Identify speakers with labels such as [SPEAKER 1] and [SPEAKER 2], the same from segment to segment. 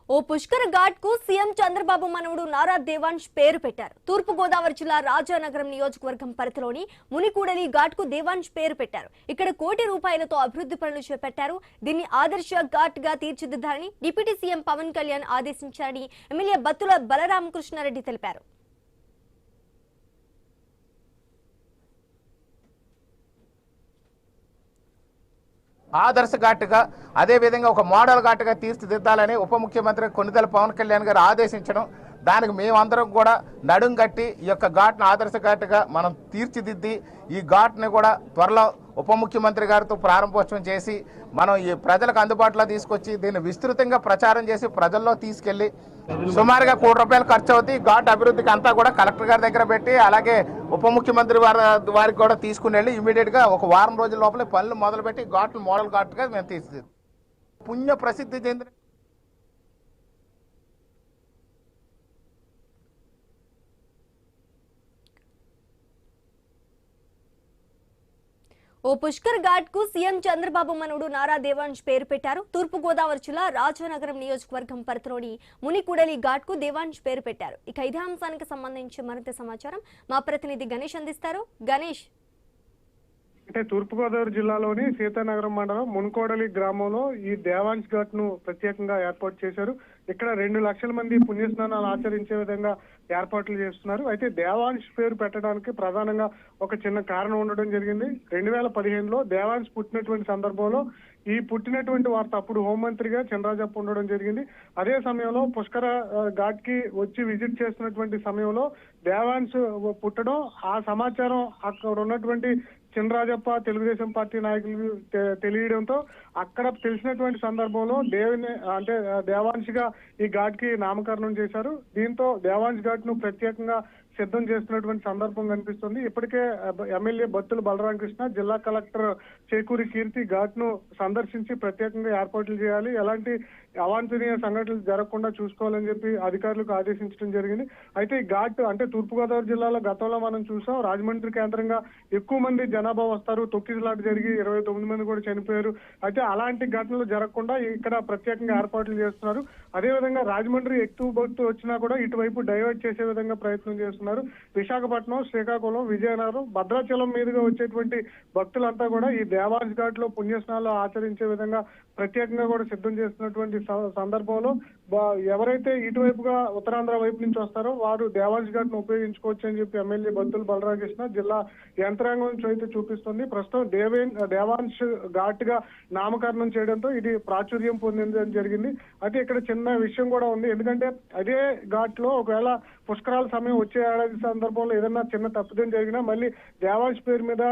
[SPEAKER 1] ఓ పుష్కర ఘాట్ కు సీఎం చంద్రబాబు మనవడు నారా దేవాంశ్ పేరు పెట్టారు. తూర్పు గోదావరి జిల్లా రాజానగరం నియోజకవర్గం పరిధిలోని మునికూడలి ఘాట్ కు దేవాంశ్ పేరు పెట్టారు. ఇక్కడ కోటి రూపాయలతో అభివృద్ధి పనులు చేపట్టారు. దీన్ని ఆదర్శ ఘాట్ గా తీర్చిదిద్దాలని డిప్యూటీ సీఎం పవన్ కళ్యాణ్ ఆదేశించారని ఎమ్మెల్యే బత్తుల బలరామకృష్ణారెడ్డి తెలిపారు.
[SPEAKER 2] ఆదర్శ ఘాటుగా అదేవిధంగా ఒక మోడల్ ఘాటుగా తీర్చిదిద్దాలని ఉప ముఖ్యమంత్రి కొనిదెల పవన్ కళ్యాణ్ గారు ఆదేశించడం, దానికి మేమందరం కూడా నడుం కట్టి ఈ యొక్క ఘాట్ను ఆదర్శ ఘాటుగా మనం తీర్చిదిద్ది ఈ ఘాట్ని కూడా త్వరలో ఉప ముఖ్యమంత్రి గారితో ప్రారంభోత్సవం చేసి మనం ఈ ప్రజలకు అందుబాటులో తీసుకొచ్చి దీన్ని విస్తృతంగా ప్రచారం చేసి ప్రజల్లో తీసుకెళ్లి సుమారుగా ₹1 ఖర్చు అవుతుంది. ఘాట్ అభివృద్ధికి అంతా కూడా కలెక్టర్ గారి దగ్గర పెట్టి అలాగే ఉప ముఖ్యమంత్రి వారికి కూడా తీసుకుని వెళ్ళి ఇమీడియట్ గా ఒక వారం రోజుల లోపల పనులు మొదలుపెట్టి ఘాట్లు మోడల్ ఘాట్గా మేము తీర్చిదిద్దాం. పుణ్య ప్రసిద్ధి చెందిన
[SPEAKER 1] ఓ పుష్కర్ ఘాట్ కు సీఎం చంద్రబాబు మనవడు నారా దేవాంశ్ పేరు పెట్టారు. తూర్పు గోదావరి జిల్లా రాజానగరం నియోజకవర్గం పరిధిలోని మునికూడలి ఘాట్ కు దేవాంశ్ పేరు పెట్టారు. ఇక ఇదే అంశానికి సంబంధించి మరింత సమాచారం మా ప్రతినిధి గణేష్ అందిస్తారు. గణేష్,
[SPEAKER 3] అంటే తూర్పుగోదావరి జిల్లాలోని సీతానగరం మండలం మున్కోడలి గ్రామంలో ఈ దేవాంశ్ ఘాట్ ను ప్రత్యేకంగా ఏర్పాటు చేశారు. ఇక్కడ 2 లక్షల మంది పుణ్యస్నానాలు ఆచరించే విధంగా ఏర్పాట్లు చేస్తున్నారు. అయితే దేవాంశ్ పేరు పెట్టడానికి ప్రధానంగా ఒక చిన్న కారణం ఉండడం జరిగింది. 2015లో దేవాంశ్ పుట్టినటువంటి సందర్భంలో ఈ పుట్టినటువంటి వార్త అప్పుడు హోంమంత్రిగా చినరాజప్ప ఉండడం జరిగింది. అదే సమయంలో పుష్కర ఘాట్ కి వచ్చి విజిట్ చేస్తున్నటువంటి సమయంలో దేవాంశ్ పుట్టడం, ఆ సమాచారం అక్కడ ఉన్నటువంటి చినరాజప్ప తెలుగుదేశం పార్టీ నాయకులు తెలియడంతో అక్కడ తెలిసినటువంటి సందర్భంలో దేవాంశ్ గా ఈ ఘాట్ కి నామకరణం చేశారు. దీంతో దేవాంశ్ ఘాట్ ను ప్రత్యేకంగా సిద్ధం చేస్తున్నటువంటి సందర్భం కనిపిస్తుంది. ఇప్పటికే ఎమ్మెల్యే బత్తుల బలరామకృష్ణ, జిల్లా కలెక్టర్ చేకూరి కీర్తి ఘాట్ ను సందర్శించి ప్రత్యేకంగా ఏర్పాట్లు చేయాలి, ఎలాంటి అవాంఛనీయ సంఘటనలు జరగకుండా చూసుకోవాలని చెప్పి అధికారులకు ఆదేశించడం జరిగింది. అయితే ఈ ఘాట్ అంటే తూర్పుగోదావరి జిల్లాలో గతంలో మనం చూసాం, రాజమండ్రి కేంద్రంగా ఎక్కువ మంది జనాభా వస్తారు, తొక్కిసలాట జరిగి 29 మంది కూడా చనిపోయారు. అయితే అలాంటి ఘటనలు జరగకుండా ఇక్కడ ప్రత్యేకంగా ఏర్పాట్లు చేస్తున్నారు. అదేవిధంగా రాజమండ్రి ఎక్కువ భక్తులు వచ్చినా కూడా ఇటువైపు డైవర్ట్ చేసే విధంగా ప్రయత్నం చేస్తున్నారు. విశాఖపట్నం, శ్రీకాకుళం, విజయనగరం, భద్రాచలం మీదుగా వచ్చేటువంటి భక్తులంతా కూడా ఈ దేవాంశ్ ఘాట్ లో పుణ్యస్నానాలు ఆచరించే విధంగా ప్రత్యేకంగా కూడా సిద్ధం చేస్తున్నటువంటి సందర్భంలో ఎవరైతే ఇటువైపుగా ఉత్తరాంధ్ర వైపు నుంచి వస్తారో వారు దేవాంశ్ ఘాట్ ను ఉపయోగించుకోవచ్చు అని చెప్పి ఎమ్మెల్యే బత్తుల బలరామకృష్ణ జిల్లా యంత్రాంగం నుంచి అయితే చూపిస్తుంది. ప్రస్తుతం దేవాంశ్ ఘాట్ గా నామకరణం చేయడంతో ఇది ప్రాచుర్యం పొందిందని జరిగింది. అయితే ఇక్కడ చిన్న విషయం కూడా ఉంది. ఎందుకంటే అదే ఘాట్ లో ఒకవేళ పుష్కరాల సమయం వచ్చే ఏడాది సందర్భంలో ఏదన్నా చిన్న తప్పిదం జరిగినా మళ్ళీ దేవాంశ్ పేరు మీద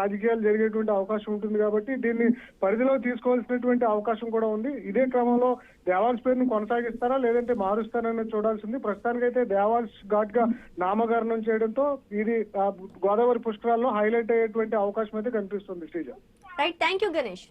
[SPEAKER 3] రాజకీయాలు జరిగేటువంటి అవకాశం ఉంటుంది. కాబట్టి దీన్ని పరిధిలో తీసుకోవాల్సినటువంటి అవకాశం కూడా ఉంది. ఇదే క్రమంలో దేవాంశ్ పేరును కొనసాగిస్తారా లేదంటే మారుస్తారని చూడాల్సింది. ప్రస్తుతానికైతే దేవాంశ్ ఘాట్ గా నామకరణం చేయడంతో ఇది గోదావరి పుష్కరాల్లో హైలైట్ అయ్యేటువంటి అవకాశం అయితే కనిపిస్తుంది. Sreeja,
[SPEAKER 1] right, thank you Ganesh.